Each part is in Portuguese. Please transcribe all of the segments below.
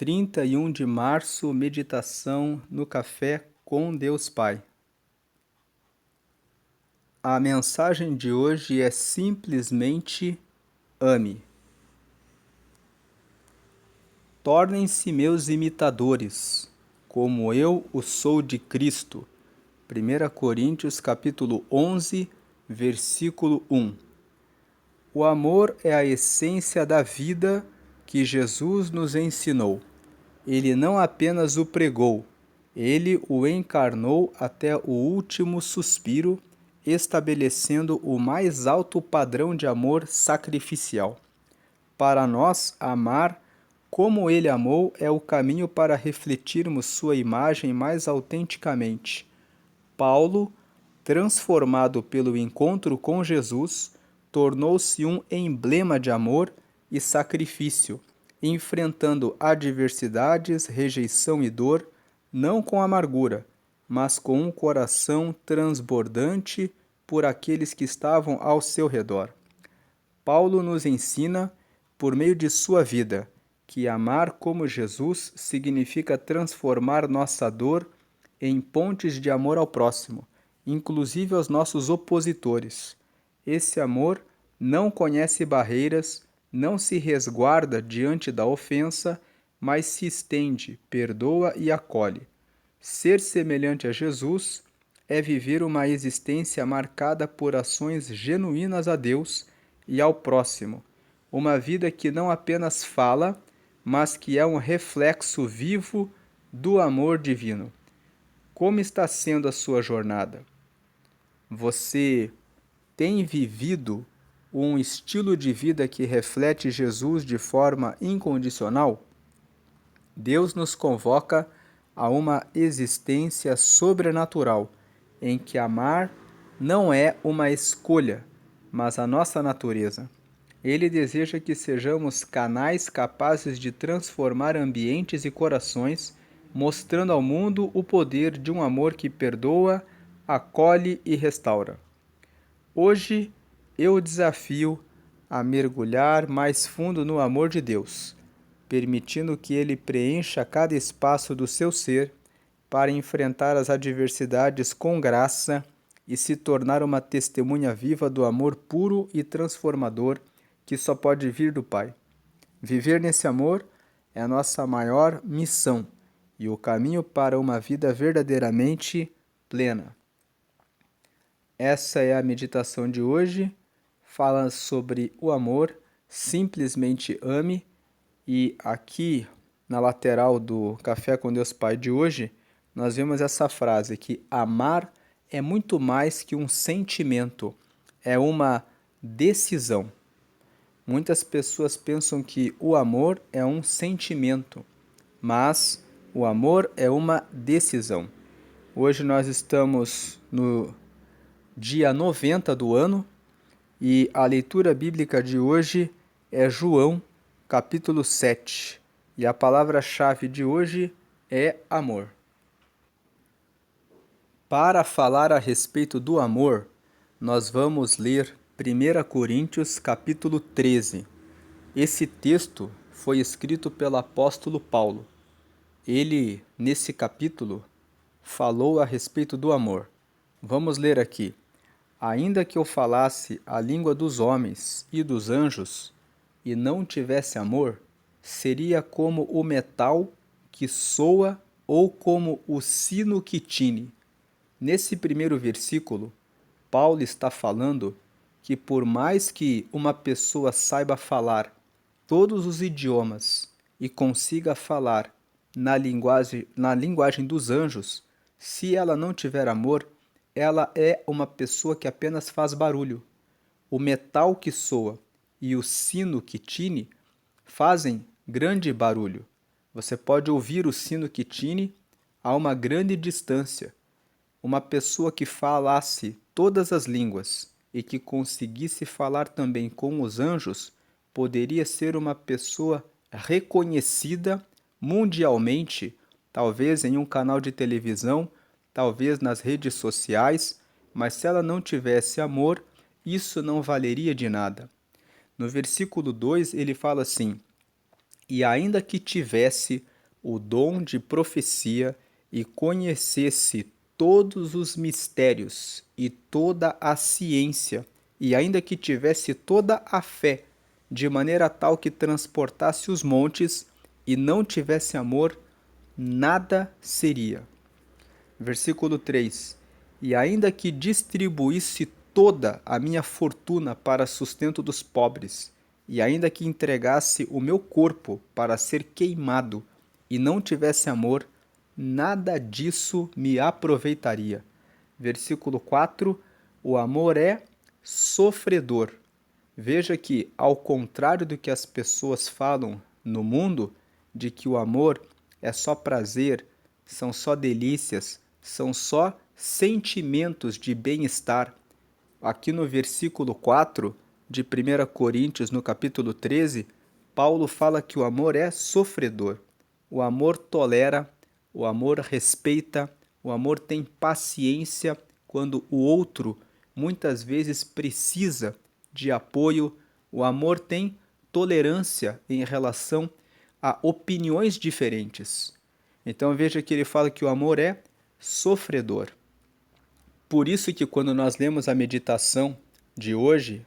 31 de março, meditação no Café com Deus Pai. A mensagem de hoje é simplesmente ame. Tornem-se meus imitadores, como eu o sou de Cristo. 1 Coríntios capítulo 11, versículo 1. O amor é a essência da vida que Jesus nos ensinou. Ele não apenas o pregou, ele o encarnou até o último suspiro, estabelecendo o mais alto padrão de amor sacrificial. Para nós, amar como ele amou é o caminho para refletirmos sua imagem mais autenticamente. Paulo, transformado pelo encontro com Jesus, tornou-se um emblema de amor e sacrifício, enfrentando adversidades, rejeição e dor, não com amargura, mas com um coração transbordante por aqueles que estavam ao seu redor. Paulo nos ensina, por meio de sua vida, que amar como Jesus significa transformar nossa dor em pontes de amor ao próximo, inclusive aos nossos opositores. Esse amor não conhece barreiras, não se resguarda diante da ofensa, mas se estende, perdoa e acolhe. Ser semelhante a Jesus é viver uma existência marcada por ações genuínas a Deus e ao próximo, uma vida que não apenas fala, mas que é um reflexo vivo do amor divino. Como está sendo a sua jornada? Você tem vivido um estilo de vida que reflete Jesus de forma incondicional? Deus nos convoca a uma existência sobrenatural, em que amar não é uma escolha, mas a nossa natureza. Ele deseja que sejamos canais capazes de transformar ambientes e corações, mostrando ao mundo o poder de um amor que perdoa, acolhe e restaura. Hoje eu o desafio a mergulhar mais fundo no amor de Deus, permitindo que Ele preencha cada espaço do seu ser para enfrentar as adversidades com graça e se tornar uma testemunha viva do amor puro e transformador que só pode vir do Pai. Viver nesse amor é a nossa maior missão e o caminho para uma vida verdadeiramente plena. Essa é a meditação de hoje. Fala sobre o amor, simplesmente ame. E aqui na lateral do Café com Deus Pai de hoje, nós vemos essa frase que amar é muito mais que um sentimento, é uma decisão. Muitas pessoas pensam que o amor é um sentimento, mas o amor é uma decisão. Hoje nós estamos no dia 90 do ano e a leitura bíblica de hoje é João, capítulo 7. E a palavra-chave de hoje é amor. Para falar a respeito do amor, nós vamos ler 1 Coríntios capítulo 13. Esse texto foi escrito pelo apóstolo Paulo. Ele, nesse capítulo, falou a respeito do amor. Vamos ler aqui. Ainda que eu falasse a língua dos homens e dos anjos, e não tivesse amor, seria como o metal que soa ou como o sino que tine. Nesse primeiro versículo, Paulo está falando que por mais que uma pessoa saiba falar todos os idiomas e consiga falar na linguagem dos anjos, se ela não tiver amor, ela é uma pessoa que apenas faz barulho. O metal que soa e o sino que tine fazem grande barulho. Você pode ouvir o sino que tine a uma grande distância. Uma pessoa que falasse todas as línguas e que conseguisse falar também com os anjos poderia ser uma pessoa reconhecida mundialmente, talvez em um canal de televisão, talvez nas redes sociais, mas se ela não tivesse amor, isso não valeria de nada. No versículo 2 ele fala assim: e ainda que tivesse o dom de profecia e conhecesse todos os mistérios e toda a ciência, e ainda que tivesse toda a fé, de maneira tal que transportasse os montes e não tivesse amor, nada seria. Versículo 3: E ainda que distribuísse toda a minha fortuna para sustento dos pobres, e ainda que entregasse o meu corpo para ser queimado, e não tivesse amor, nada disso me aproveitaria. Versículo 4: O amor é sofredor. Veja que, ao contrário do que as pessoas falam no mundo, de que o amor é só prazer, são só delícias, são só sentimentos de bem-estar. Aqui no versículo 4 de 1 Coríntios, no capítulo 13, Paulo fala que o amor é sofredor. O amor tolera, o amor respeita, o amor tem paciência quando o outro muitas vezes precisa de apoio. O amor tem tolerância em relação a opiniões diferentes. Então veja que ele fala que o amor é sofredor. Por isso que quando nós lemos a meditação de hoje,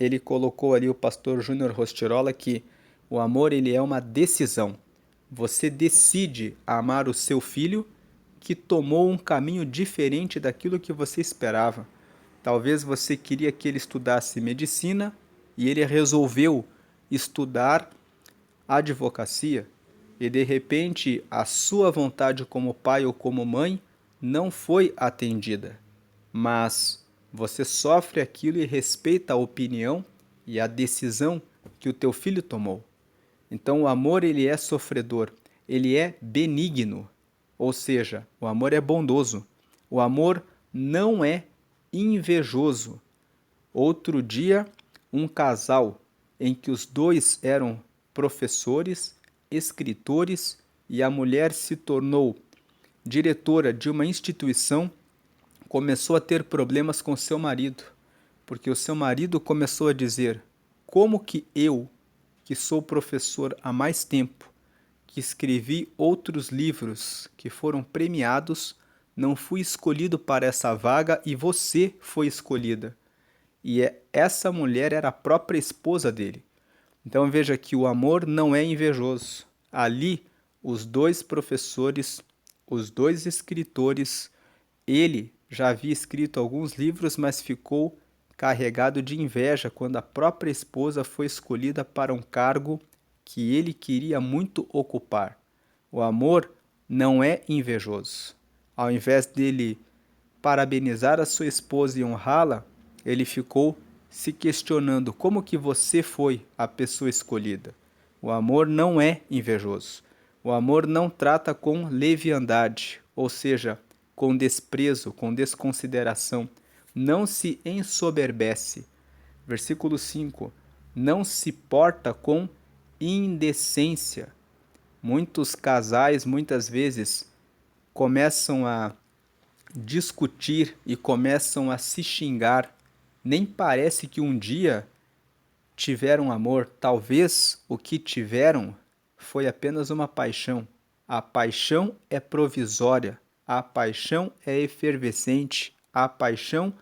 ele colocou ali, o pastor Júnior Rostirola, que o amor ele é uma decisão. Você decide amar o seu filho que tomou um caminho diferente daquilo que você esperava. Talvez você queria que ele estudasse medicina e ele resolveu estudar advocacia, e de repente a sua vontade como pai ou como mãe não foi atendida, mas você sofre aquilo e respeita a opinião e a decisão que o teu filho tomou. Então o amor ele é sofredor, ele é benigno, ou seja, o amor é bondoso. O amor não é invejoso. Outro dia, um casal em que os dois eram professores, escritores, e a mulher se tornou diretora de uma instituição, começou a ter problemas com seu marido, porque o seu marido começou a dizer: como que eu, que sou professor há mais tempo, que escrevi outros livros que foram premiados, não fui escolhido para essa vaga e você foi escolhida? E essa mulher era a própria esposa dele. Então veja que o amor não é invejoso. Ali, os dois professores, os dois escritores, ele já havia escrito alguns livros, mas ficou carregado de inveja quando a própria esposa foi escolhida para um cargo que ele queria muito ocupar. O amor não é invejoso. Ao invés dele parabenizar a sua esposa e honrá-la, ele ficou se questionando como que você foi a pessoa escolhida. O amor não é invejoso. O amor não trata com leviandade, ou seja, com desprezo, com desconsideração. Não se ensoberbece. Versículo 5. Não se porta com indecência. Muitos casais, muitas vezes, começam a discutir e começam a se xingar. Nem parece que um dia tiveram amor. Talvez o que tiveram foi apenas uma paixão. A paixão é provisória, a paixão é efervescente, a paixão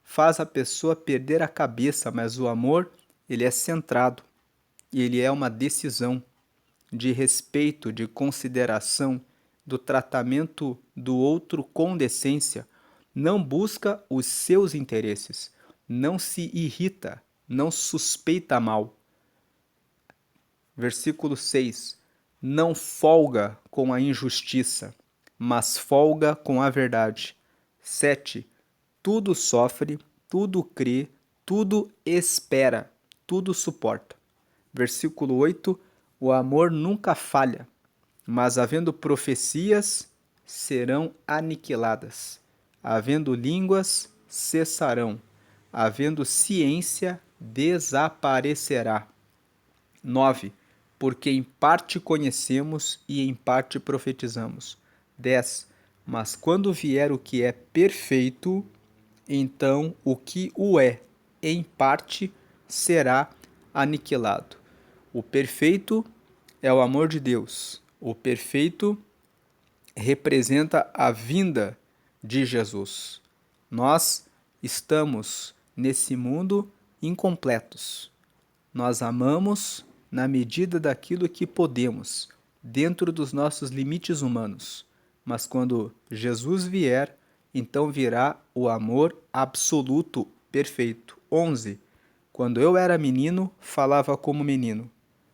faz a pessoa perder a cabeça, mas o amor, ele é centrado e ele é uma decisão de respeito, de consideração, do tratamento do outro com decência. Não busca os seus interesses, não se irrita, não suspeita mal. Versículo 6. Não folga com a injustiça, mas folga com a verdade. 7. Tudo sofre, tudo crê, tudo espera, tudo suporta. Versículo 8. O amor nunca falha, mas havendo profecias, serão aniquiladas. Havendo línguas, cessarão. Havendo ciência, desaparecerá. 9. Porque em parte conhecemos e em parte profetizamos. 10. Mas quando vier o que é perfeito, então o que o é, em parte, será aniquilado. O perfeito é o amor de Deus. O perfeito representa a vinda de Jesus. Nós estamos nesse mundo incompletos. Nós amamos na medida daquilo que podemos, dentro dos nossos limites humanos. Mas quando Jesus vier, então virá o amor absoluto, perfeito. 11. Quando eu era menino, falava como menino,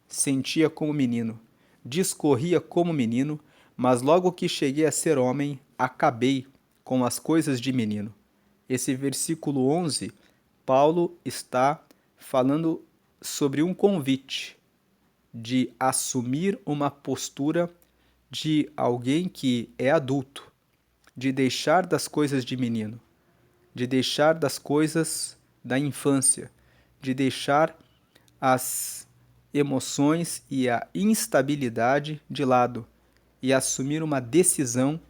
sentia como menino, discorria como menino, mas logo que cheguei a ser homem, acabei com as coisas de menino. Esse versículo 11, Paulo está falando sobre um convite de assumir uma postura de alguém que é adulto, de deixar das coisas de menino, de deixar das coisas da infância, de deixar as emoções e a instabilidade de lado e assumir uma decisão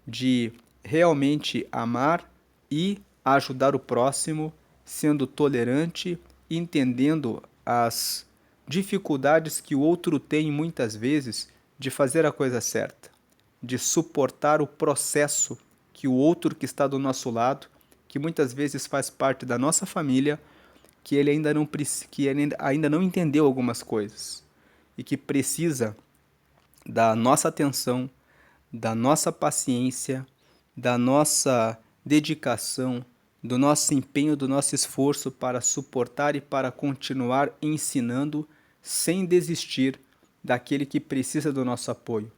de realmente amar e ajudar o próximo, sendo tolerante, entendendo as dificuldades que o outro tem muitas vezes de fazer a coisa certa, de suportar o processo que o outro que está do nosso lado, que muitas vezes faz parte da nossa família, que ele ainda não entendeu algumas coisas e que precisa da nossa atenção, da nossa paciência, da nossa dedicação, do nosso empenho, do nosso esforço para suportar e para continuar ensinando sem desistir daquele que precisa do nosso apoio.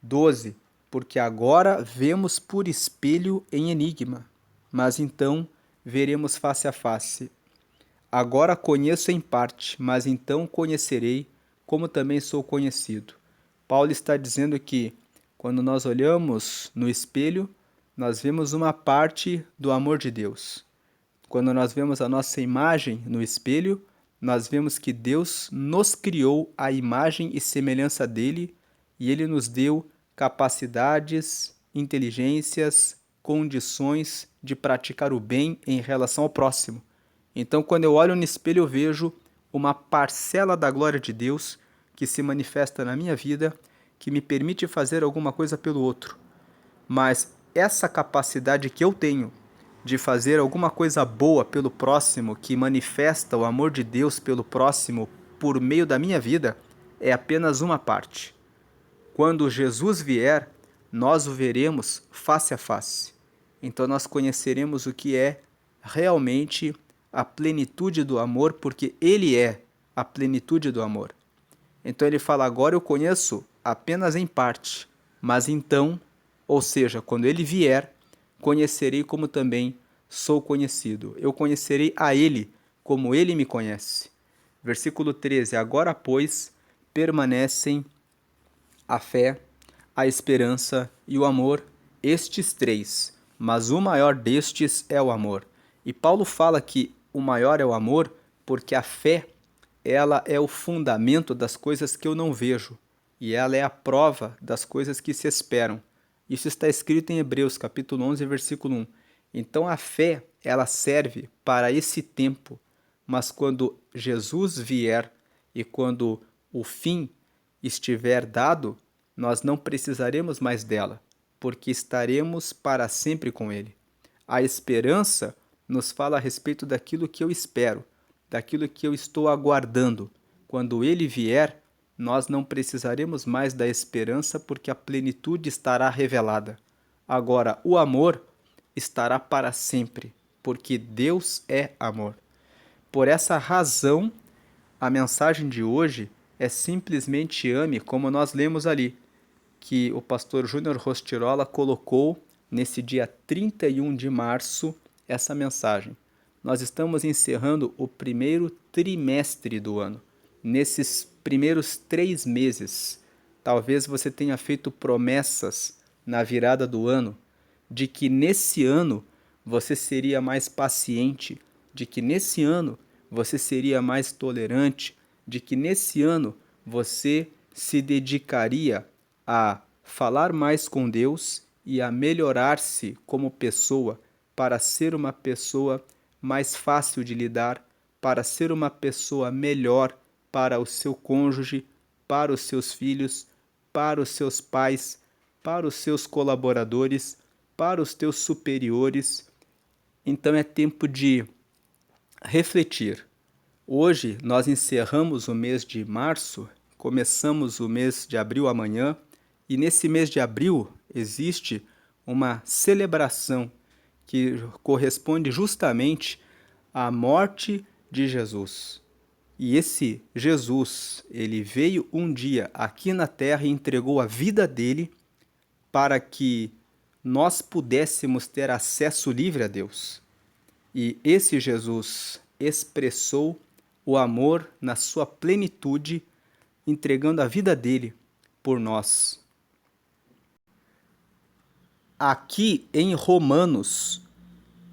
12. Porque agora vemos por espelho em enigma, mas então veremos face a face. Agora conheço em parte, mas então conhecerei, como também sou conhecido. Paulo está dizendo que quando nós olhamos no espelho, nós vemos uma parte do amor de Deus. Quando nós vemos a nossa imagem no espelho, nós vemos que Deus nos criou à imagem e semelhança dele e ele nos deu capacidades, inteligências, condições de praticar o bem em relação ao próximo. Então, quando eu olho no espelho, eu vejo uma parcela da glória de Deus que se manifesta na minha vida, que me permite fazer alguma coisa pelo outro. Mas essa capacidade que eu tenho de fazer alguma coisa boa pelo próximo, que manifesta o amor de Deus pelo próximo por meio da minha vida, é apenas uma parte. Quando Jesus vier, nós o veremos face a face. Então nós conheceremos o que é realmente a plenitude do amor, porque Ele é a plenitude do amor. Então ele fala, agora eu conheço apenas em parte, mas então, ou seja, quando ele vier, conhecerei como também sou conhecido. Eu conhecerei a ele como ele me conhece. Versículo 13, agora, pois, permanecem a fé, a esperança e o amor, estes três, mas o maior destes é o amor. E Paulo fala que o maior é o amor porque a fé, ela é o fundamento das coisas que eu não vejo e ela é a prova das coisas que se esperam. Isso está escrito em Hebreus, capítulo 11, versículo 1. Então a fé, ela serve para esse tempo, mas quando Jesus vier e quando o fim estiver dado, nós não precisaremos mais dela, porque estaremos para sempre com Ele. A esperança nos fala a respeito daquilo que eu espero, daquilo que eu estou aguardando. Quando Ele vier, nós não precisaremos mais da esperança, porque a plenitude estará revelada. Agora, o amor estará para sempre, porque Deus é amor. Por essa razão, a mensagem de hoje é simplesmente ame, como nós lemos ali, que o pastor Júnior Rostirola colocou nesse dia 31 de março essa mensagem. Nós estamos encerrando o primeiro trimestre do ano. Nesses primeiros 3 meses, talvez você tenha feito promessas na virada do ano de que nesse ano você seria mais paciente, de que nesse ano você seria mais tolerante, de que nesse ano você se dedicaria a falar mais com Deus e a melhorar-se como pessoa para ser uma pessoa mais fácil de lidar, para ser uma pessoa melhor para o seu cônjuge, para os seus filhos, para os seus pais, para os seus colaboradores, para os teus superiores. Então é tempo de refletir. Hoje nós encerramos o mês de março, começamos o mês de abril amanhã, e nesse mês de abril existe uma celebração que corresponde justamente à morte de Jesus. E esse Jesus, ele veio um dia aqui na terra e entregou a vida dele para que nós pudéssemos ter acesso livre a Deus. E esse Jesus expressou o amor na sua plenitude, entregando a vida dele por nós. Aqui em Romanos,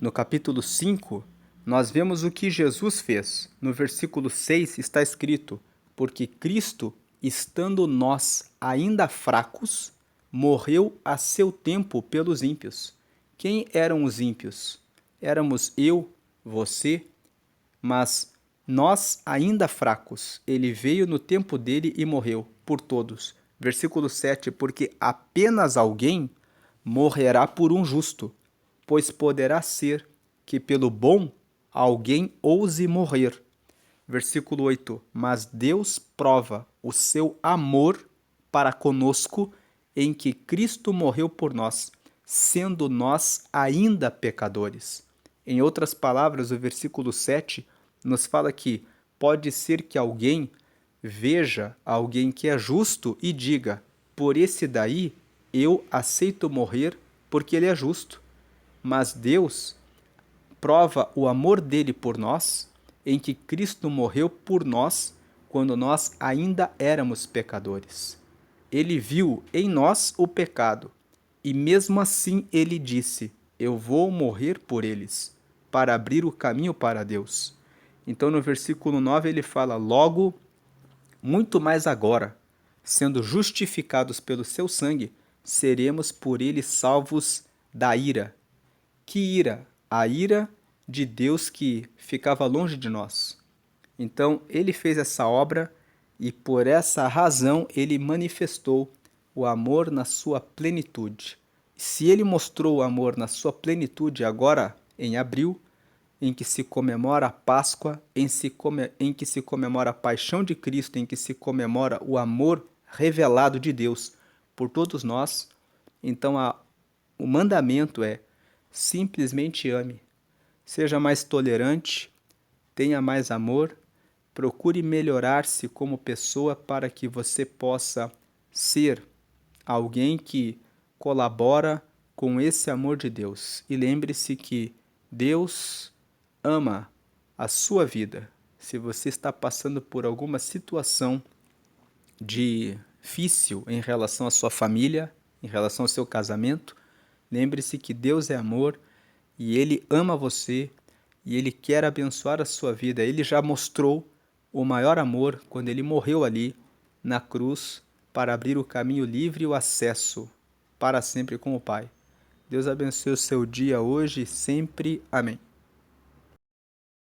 no capítulo 5, nós vemos o que Jesus fez. No versículo 6 está escrito: porque Cristo, estando nós ainda fracos, morreu a seu tempo pelos ímpios. Quem eram os ímpios? Éramos eu, você, mas nós ainda fracos. Ele veio no tempo dele e morreu por todos. Versículo 7, porque apenas alguém morrerá por um justo, pois poderá ser que pelo bom alguém ouse morrer. Versículo 8, mas Deus prova o seu amor para conosco em que Cristo morreu por nós, sendo nós ainda pecadores. Em outras palavras, o versículo 7 nos fala que pode ser que alguém veja alguém que é justo e diga: por esse daí eu aceito morrer porque ele é justo. Mas Deus prova o amor dele por nós em que Cristo morreu por nós quando nós ainda éramos pecadores. Ele viu em nós o pecado e mesmo assim ele disse: eu vou morrer por eles, para abrir o caminho para Deus. Então no versículo 9 ele fala: logo, muito mais agora, sendo justificados pelo seu sangue, seremos por ele salvos da ira. Que ira? A ira de Deus que ficava longe de nós. Então ele fez essa obra e por essa razão ele manifestou o amor na sua plenitude. Se ele mostrou o amor na sua plenitude agora em abril, em que se comemora a Páscoa, em que se comemora a paixão de Cristo, em que se comemora o amor revelado de Deus por todos nós, então o mandamento é: simplesmente ame, seja mais tolerante, tenha mais amor, procure melhorar-se como pessoa para que você possa ser alguém que colabora com esse amor de Deus. E lembre-se que Deus ama a sua vida. Se você está passando por alguma situação difícil em relação à sua família, em relação ao seu casamento, lembre-se que Deus é amor e Ele ama você e Ele quer abençoar a sua vida. Ele já mostrou o maior amor quando Ele morreu ali na cruz para abrir o caminho livre e o acesso para sempre com o Pai. Deus abençoe o seu dia hoje e sempre. Amém.